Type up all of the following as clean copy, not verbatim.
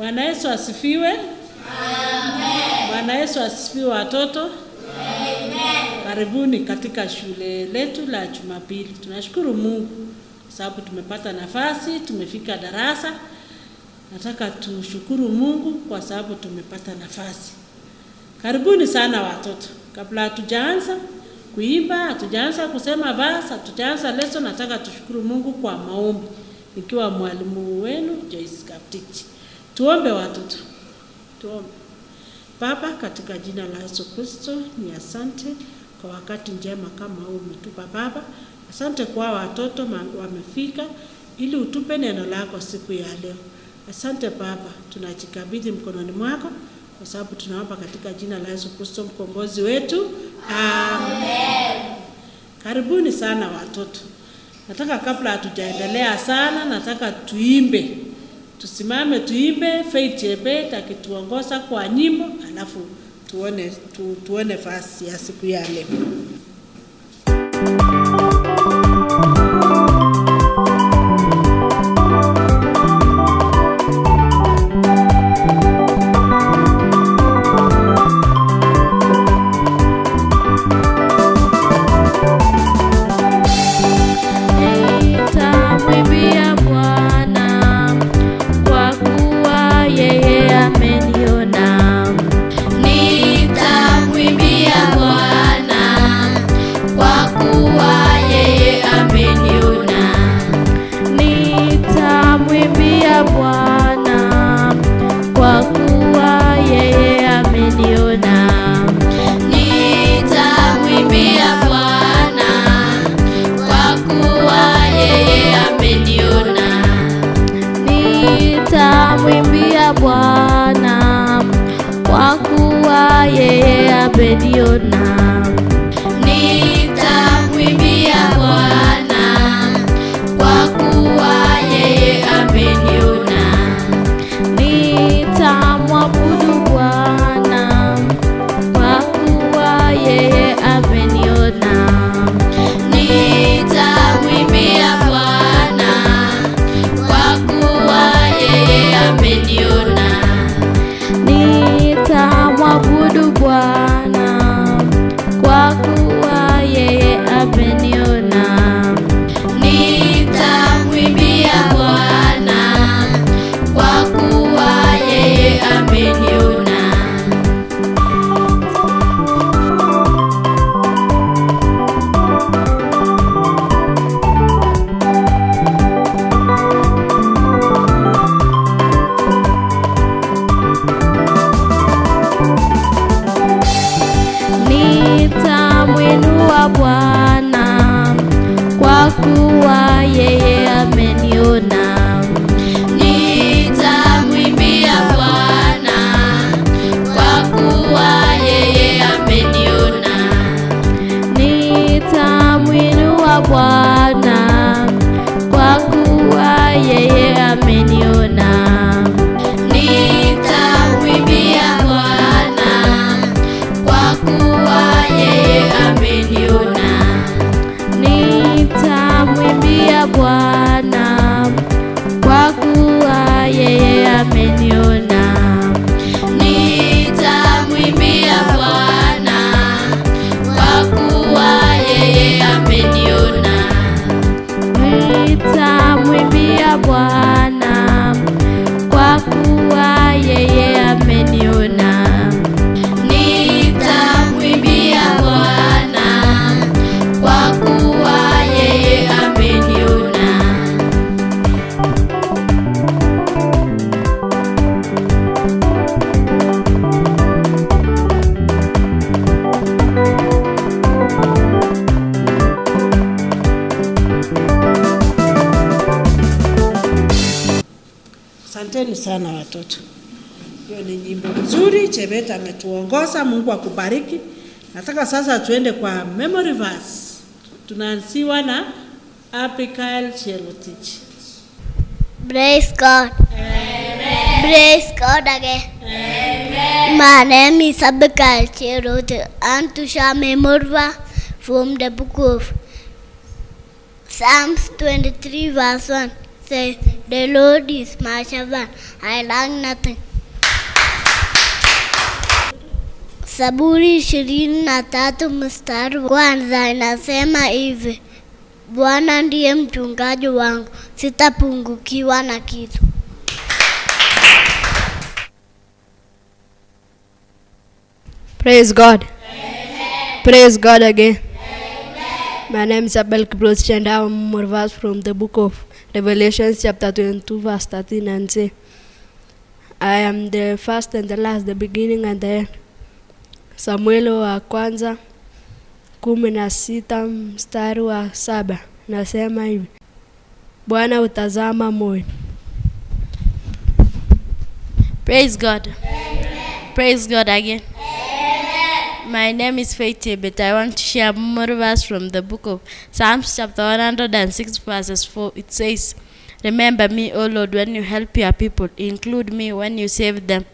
Bwana Yesu asifiwe. Amen. Bwana Yesu asifiwe watoto. Amen. Karibuni katika shule letu la Jumapili. Tunashukuru Mungu sababu tumepata nafasi, tumefika darasa. Nataka tushukuru Mungu kwa sababu tumepata nafasi. Karibuni sana watoto. Kabla hatujaanza kuimba, hatujaanza kusema verse, hatujaanza lesson, nataka tushukuru Mungu kwa maombi. Nikiwa mwalimu wenu Joyce Kaptich. Tuombe watoto. Tuombe. Baba, katika jina la Yesu Kristo, ni asante kwa wakati njema kama huu umetupa Baba. Asante kwa watoto wamefika ili utupe neno lako siku ya leo. Asante Baba, tunajikabidhi mkononi mwako kwa sababu tunaomba katika jina la Yesu Kristo mkombozi wetu. Amen. Karibuni sana watoto. Nataka kabla hatujaendelea sana, nataka tuimbe. Tusimame tuimbe Faith Chebet akituongoza kwa nyimbo, alafu tuone fasi ya siku ya leo. Asanteni sana watoto. Hiyo ni nyimbo nzuri, Chebet ametuongoza, Mungu akubariki. Nataka sasa tuende kwa memory verse. Tunaanziwa na Abigail Cherotich. Praise God. Amen. Praise God again. Amen. My name is Abigail Cherotich and to share memory verse from the book of Psalms 23 verse 1. says, "The Lord is my shepherd, I lack nothing." Zaburi 23 mstari wa kwanza inasema hivi: Bwana ndiye mchungaji wangu, sitapungukiwa na kitu. Praise God. Amen. Praise God again. Amen. My name is Abel Kibros and I am more verse from the book of Revelation chapter 22 verse 13 and say, I am the first and the last, the beginning and the end. Samueli wa kwanza 16 mstari wa 7 nasema hivi: Bwana utazama moyo. Praise God. Amen. Praise God again. Amen. My name is Faith, but I want to share more verse from the book of Psalms chapter 106 verses 4. It says, Remember me, O Lord, when you help your people. Include me when you save them.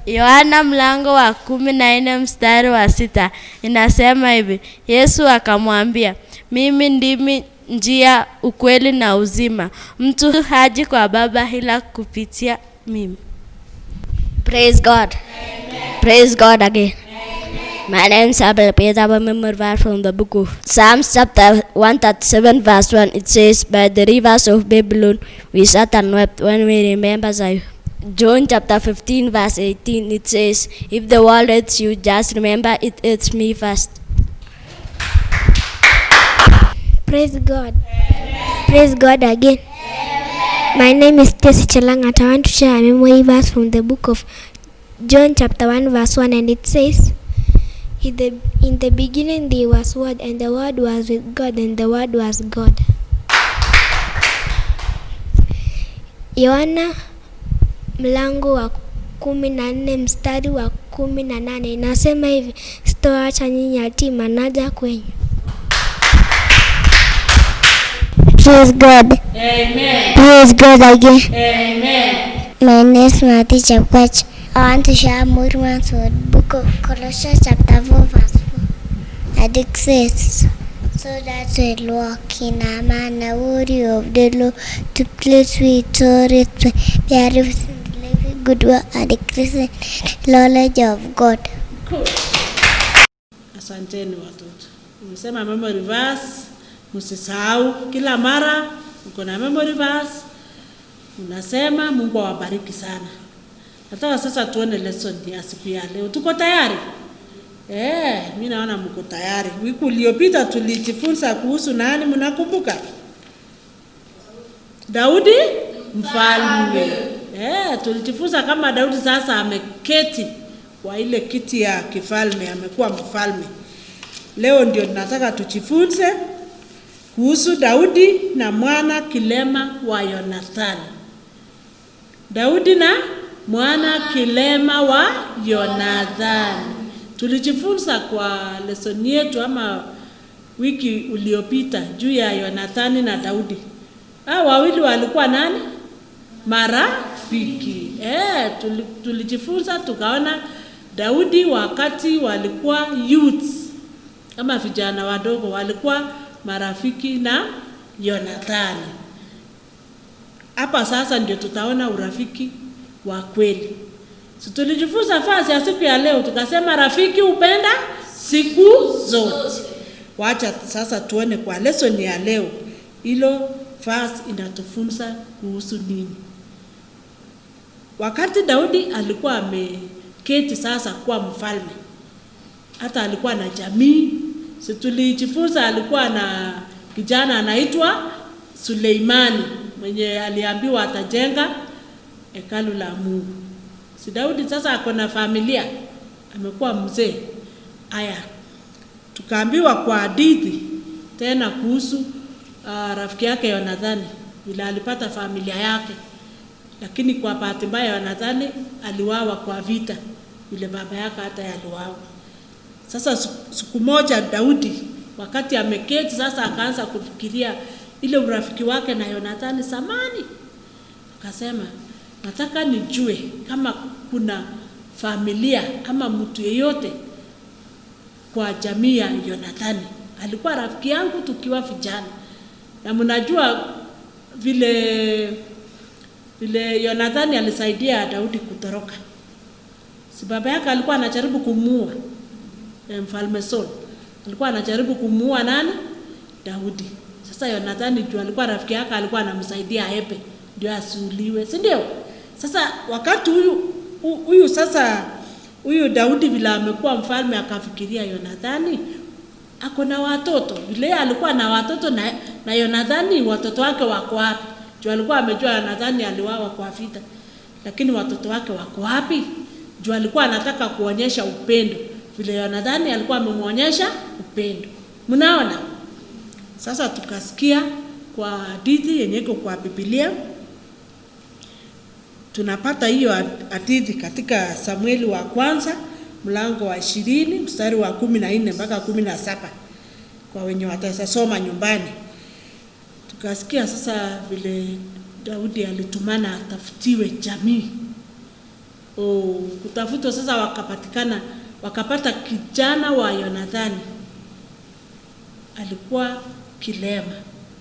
Yohana mlango wa 14 mstari wa 6 inasema hivi: Yesu akamwambia, mimi ndimi njia, ukweli na uzima. Mtu haji kwa Baba ila kupitia mimi. Praise God. Amen. Praise God again. Amen. My name is Abel Peter. I remember from the book of Psalms chapter 137 verse 1. It says, By the rivers of Babylon we sat and wept when we remember Zion. John chapter 15 verse 18, it says, If the world hates you, just remember it hates me first. Praise God. Amen. Praise God again. Amen. My name is Stacy Chelangat. I want to share a memory verse from the book of John chapter 1 verse 1, and it says, In the beginning there was Word, and the Word was with God, and the Word was God. Yohana mlango wa 14 mstari wa 18 inasema hivi: Sitawaacha nyinyi yatima, naja kwenyu. Praise God. Amen. Praise God again. Amen. My name is Mati Chapach. I want to share more words from the book of Colossians chapter 4 verse 4. And it says, So that we walk in a manner worthy of the Lord, to please with so respect, they are living good work and increasing knowledge of God. Cool. Asanteni watoto. Nimesema memory verse, msisahau kila mara uko na memory verse. Unasema Mungu awabariki sana. Nataka sasa tuone lesson ya siku ya leo. Tuko tayari? Mimi naona mko tayari. Wiki iliyopita tulijifunza kuhusu nani, mnakumbuka? Daudi mfalme. Tulijifunza kama Daudi sasa ameketi kwa ile kiti ya kifalme, amekuwa mfalme. Leo ndio nataka tujifunze kuhusu Daudi na mwana kilema wa Yonathani. Daudi na mwana kilema wa Yonathani. Tulijifunza kwa lesson yetu ama wiki uliopita juu ya Yonathani na Daudi. Hao wawili walikuwa nani? Marafiki. Tulijifunza tukaona Daudi wakati walikuwa youths ama vijana wadogo walikuwa marafiki na Yonathani. Hapa sasa ndio tutaona urafiki wa kweli. Tulijifunza fasi ya siku ya leo tukasema rafiki upenda siku zote. Wacha sasa tuone kwa lesson ya leo hilo fasi inatufunza kuhusu nini. Wakati Daudi alikuwa ameketi sasa kuwa mfalme, hata alikuwa na jamii. Tulijifunza alikuwa na kijana anaitwa Suleimani mwenye aliambiwa atajenga hekalu la Mungu. Daudi sasa ako na familia, amekuwa mzee. Aya, tukaambiwa kwa hadithi tena kuhusu rafiki yake Yonathani vile alipata familia yake, lakini kwa bahati mbaya Yonathani aliuawa kwa vita vile baba yake hata aliuawa. Sasa siku moja Daudi wakati ameketi sasa akaanza kufikiria ile urafiki wake na Yonathani zamani. Akasema, nataka nijue kama kuna familia ama mtu yeyote kwa jamii ya Yonathani. Alikuwa rafiki yangu tukiwa vijana. Na mnajua vile Yonathani alisaidia Daudi kutoroka. Si baba yake alikuwa anajaribu kumuua mfalme Saul. Alikuwa anajaribu kumuua nani? Daudi. Sasa Yonathani juu alikuwa rafiki yake, alikuwa anamsaidia aepe ndio asiuliwe, si ndio? Sasa wakati huyu Daudi vile amekuwa mfalme, akafikiria Yonathani ako na watoto. Vile alikuwa na watoto na Yonathani, watoto wake wako wapi? Juu alikuwa amejua Yonathani aliwawa kwa vita. Lakini watoto wake wako wapi? Juu alikuwa anataka kuonyesha upendo. Vile Yonathani alikuwa amemuonyesha upendo. Mnaona? Sasa tukasikia kwa hadithi yenye iko kwa Biblia. Tunapata hiyo hadithi katika Samueli wa kwanza mlango wa 20 mstari wa 14 mpaka 17 kwa wenye watasoma nyumbani. Tukasikia sasa vile Daudi alitumana atafutiwe jamii. Kutafutwa sasa wakapata kijana wa Yonathani. Alikuwa kilema,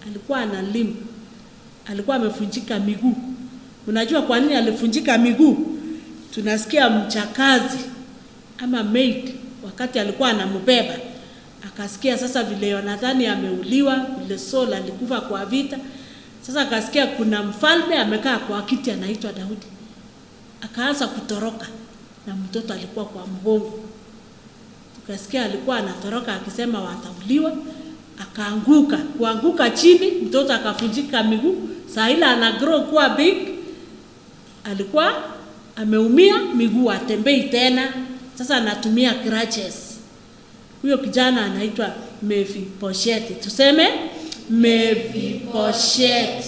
alikuwa analima, alikuwa amevunjika miguu. Unajua kwa nini alivunjika miguu? Tunasikia mchakazi ama maid wakati alikuwa anambeba, akasikia sasa vile Yonathani ameuliwa, vile Saul alikufa kwa vita. Sasa akasikia kuna mfalme amekaa kwa kiti anaitwa Daudi. Akaanza kutoroka na mtoto alikuwa kwa mgongo. Tukasikia alikuwa anatoroka akisema watauliwa, kuanguka chini, mtoto akavunjika miguu. Saa ile ana grow kuwa big, alikuwa ameumia miguu, atembei tena. Sasa anatumia crutches. Huyo kijana anaitwa Mephibosheth. Tuseme Mephibosheth.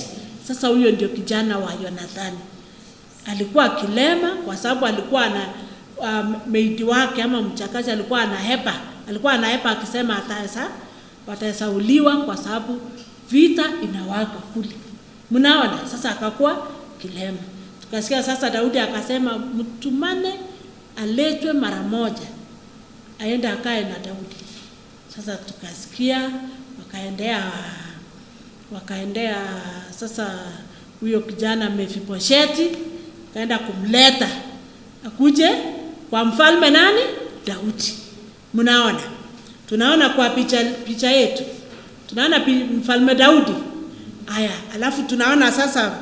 Sasa huyo ndio kijana wa Yonathani. Alikuwa kilema kwa sababu alikuwa na maid wake ama mchakazi alikuwa anahepa akisema watasauliwa kwa sababu vita inawaka kule. Mnaona? Sasa akakuwa kilema. Tukasikia sasa Daudi akasema mtumane aletwe mara moja aende akae na Daudi. Sasa tukasikia wakaendea sasa huyo kijana Mephibosheth, kaenda kumleta akuje kwa mfalme nani? Daudi. Mnaona? Tunaona kwa picha yetu. Tunaona mfalme Daudi. Haya, alafu tunaona sasa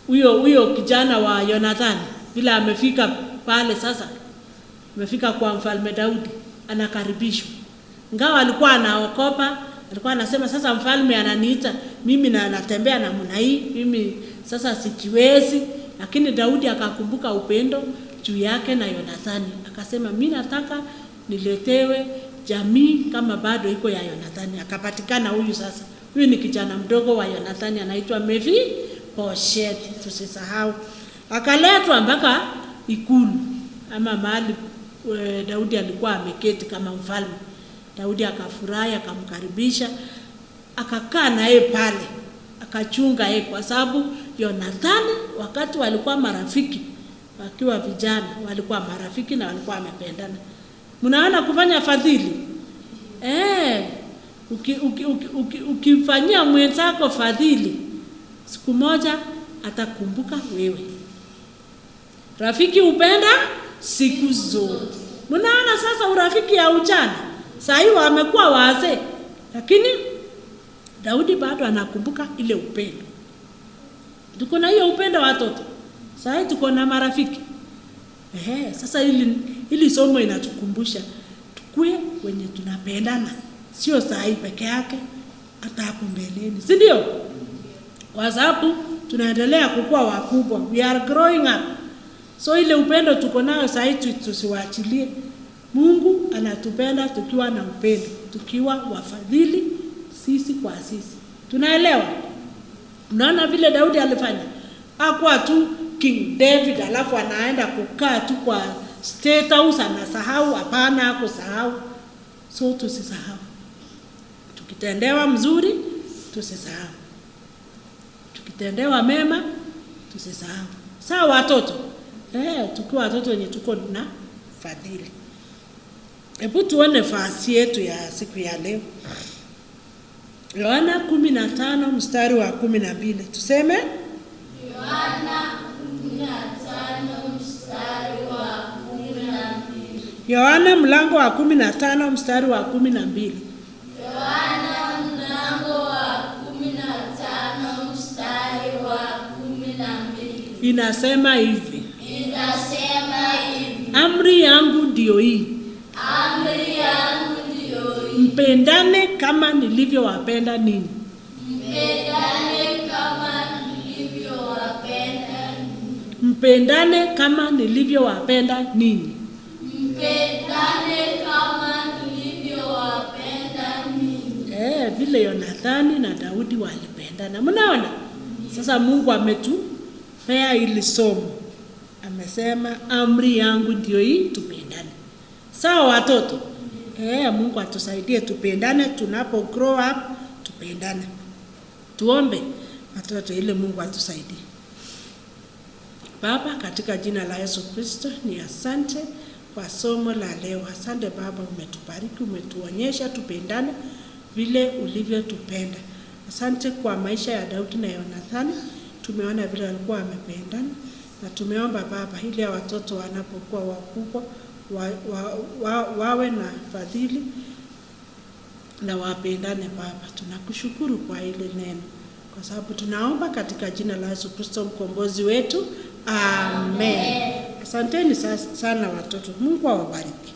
huyo kijana wa Yonathani bila amefika pale sasa. Amefika kwa mfalme Daudi, anakaribishwa. Ingawa alikuwa anaokopa, alikuwa anasema sasa mfalme ananiita mimi na natembea na namna hii, mimi sasa sijiwezi. Lakini Daudi akakumbuka upendo juu yake na Yonathani. Akasema mimi nataka niletewe jamii kama bado iko ya Yonathani. Akapatikana huyu sasa. Huyu ni kijana mdogo wa Yonathani anaitwa Mephibosheth, tusisahau. Akaletwa mpaka ikulu ama mahali Daudi alikuwa ameketi kama mfalme. Daudi akafurahi, akamkaribisha, akakaa naye pale, akachunga yeye kwa sababu Yonathani wakati walikuwa marafiki, wakiwa vijana walikuwa marafiki na walikuwa wamependana. Mnaona kufanya fadhili? Ukifanyia mwenzako fadhili, siku moja atakumbuka wewe. Rafiki upenda siku zote. Mnaona sasa urafiki ya ujana. Sasa hiyo wamekuwa wazee, lakini Daudi bado anakumbuka ile upendo. Tuko na hiyo upendo watoto. Sasa tuko na marafiki. Sasa ili somo inatukumbusha tukue wenye tunapendana. Sio saa hii peke yake, hata hapo mbeleni. Si ndio? Kwa sababu tunaendelea kukua wakubwa. We are growing up. So ile upendo tuko nayo sasa hivi tusiwaachilie. Mungu anatupenda tukiwa na upendo, tukiwa wafadhili sisi kwa sisi. Tunaelewa? Unaona vile Daudi alifanya? Hakuwa tu King David alafu anaenda kukaa tu kwa state house anasahau. Hapana, hakusahau. So tusisahau. Tukitendewa mzuri tusisahau. Tukitendewa mema tusisahau. Sawa watoto? Tukiwa watoto wenye tuko na fadhili. Hebu tuone fasi yetu ya siku ya leo. Yohana 15 mstari wa 12. Tuseme Yohana 15 mstari wa 12. Yohana mlango wa 15 mstari wa 12. Yohana mlango wa 15 mstari wa 12. Inasema hivi. Amri yangu ndio hii. Mpendane kama nilivyowapenda ninyi. Mpendane kama nilivyowapenda ninyi. Vile Yonathani na Daudi walipendana. Mnaona? Sasa Mungu ametupea ili somo. Amesema amri yangu ndio hii, tupendane. Sawa watoto? Mungu atusaidie tupendane, tunapo grow up tupendane. Tuombe watoto ili Mungu atusaidie. Baba, katika jina la Yesu Kristo, ni asante kwa somo la leo. Asante Baba, umetubariki, umetuonyesha tupendane vile ulivyotupenda. Asante kwa maisha ya Daudi na Yonathani. Tumeona vile walikuwa wamependana, na tumeomba Baba ili watoto wanapokuwa wakubwa wawe na fadhili na wapendane. Baba, tunakushukuru kwa ile neno, kwa sababu tunaomba katika jina la Yesu Kristo mkombozi wetu. Amen. Asanteni sana watoto. Mungu awabariki.